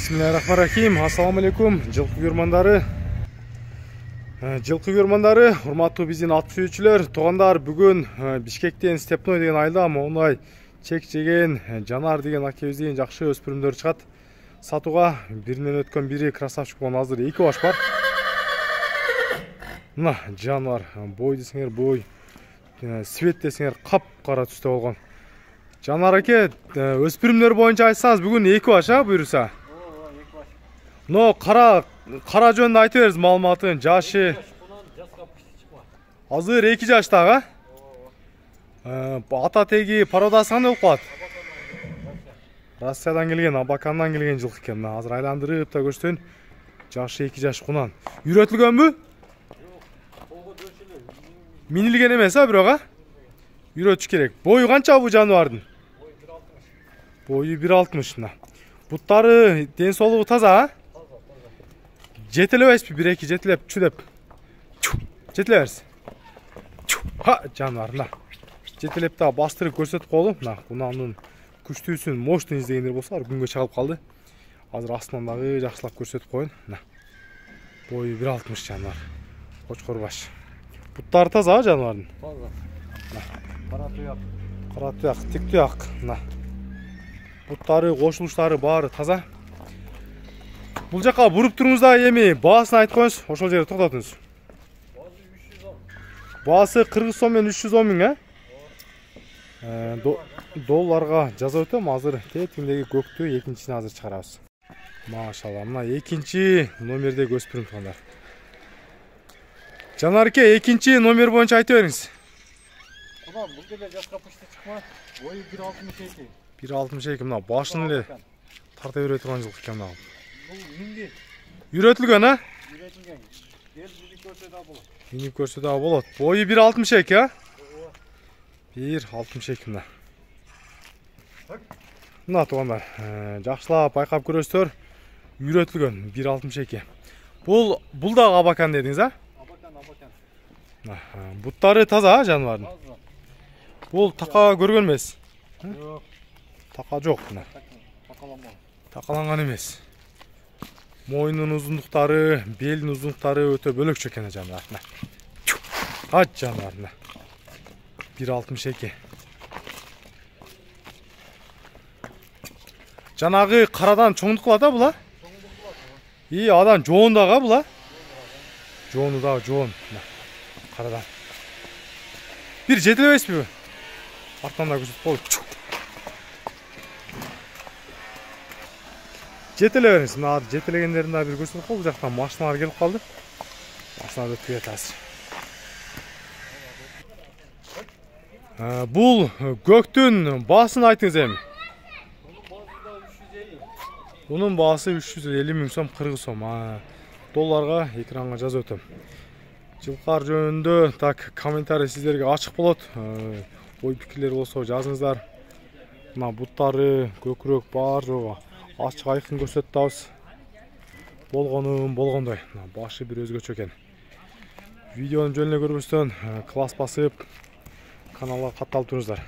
Bismillahirrahmanirrahim. Assalamu alaikum. Жылкы көрмандары, урматтуу биздин ат сүйүүчүлөр, туугандар, бүгүн Бишкектен Степной деген айылда мондай чек жеген Жанар деген акебиздин жакшы өспүрүмдөр чыгат. Сатууга биринен өткөн бири красавчик болгон, азыр эки баш бар. Мына жанар, бой десеңер бой, свет десеңер кап-кара түстө болгон. Жанар аке, өспүрүмдөр боюнча айтсаңыз, бүгүн эки баш буйруса. Но кара жөнүндө айтып бериңиз маалыматын. Жашы азыр 2 жаштагы. Ата теги пародасы кандай болуп калат? Россиядан келген, Абакандан келген жылкы экен. Азыр айландырып да көрсөтөйүн. Жашы 2 жаш кунан. Үйрөтүлгөнбү? Минилген эмес бирок, үйрөтүш керек. Бою канча бу жаныбардын? Бою 1.60. Буттары, ден соолугу таза? Жетелебейсизби? 1-2 жетелеп, чүдеп. Жетеле берсиз. Ха, жаныбар, жетелеп да бастырып көрсөтүп коелу. Мына күчтүүсүн, мощный издегендер болсо, күнгө чыгып калды. Азыр астынан дагы жакшылап көрсөтүп коеюн. Бою 1.60 жаныбар. Кочкор баш. Буттары таза жаныбардын? Таза. Кара туяк, тик туяк. Буттары, кошулуштары баары таза. Бул жака буруп туруңуз да эми баасын айтып коюңуз, ошол жерде токтотуңуз. Баасы 40 сом менен 310 миң, долларга жазып өтөм. Азыр тетиңдеги көктү экинчисин азыр чыгарабыз. Машалла, мына экинчи номердеги өспүрүм туугандар. Жанар аке, экинчи номер боюнча айтып бериңиз. Бул деле жашка пышты чыкма. Бою 1.62. 1.62, мына башын эле тарта бере турган жылкы экен мына. Бул минди. Үйрөтүлгөн, Үйрөтүлгөн. Кел минип көрсө да болот. Минип көрсө да болот. Бою 1.62, 1.62 мына. Мына туугандар, жакшылап байкап көрөсүздөр. Үйрөтүлгөн 1.62. Бул дагы Абакан дедиңиз, Абакан. Буттары таза жаныбардын? Таза. Бул така көргөн эмес? Жок. Така жок мына. Такаланган. Такаланган эмес. Мойнунун узундуктары, белдин узундуктары өтө бөлөкчө экен жаныбар. Ат жаныбар. 1.62. Жанагы карадан чоңдук кылат була? Адан жоон дагы була? Жоону дагы жоон. Карадан. Бир жетелебейсизби? Артынан да көрсөтүп коелу. Жетеле бериңиз. Мына жетелегендерин да бир көрсөтүп коелу. Бул жактан машиналар келип калды. Машиналар өтүп кетет азыр. Бул көктүн баасын айтыңыз эми. Bunun baası 350 миң сом, 40 сом. Долларга экранга жазып өтөм. Жылкар жөнүндө так комментарий сиздерге ачык болот. Ой пикирлер болсо жазыңыздар. Мына буттары, көкүрөк бар жогу ачык айкын көрсөтүп атабыз. Болгондой. Башы бир өзгөчө экен. Видеону жөн эле көрбөстөн класс басып каналга катталып туруңуздар.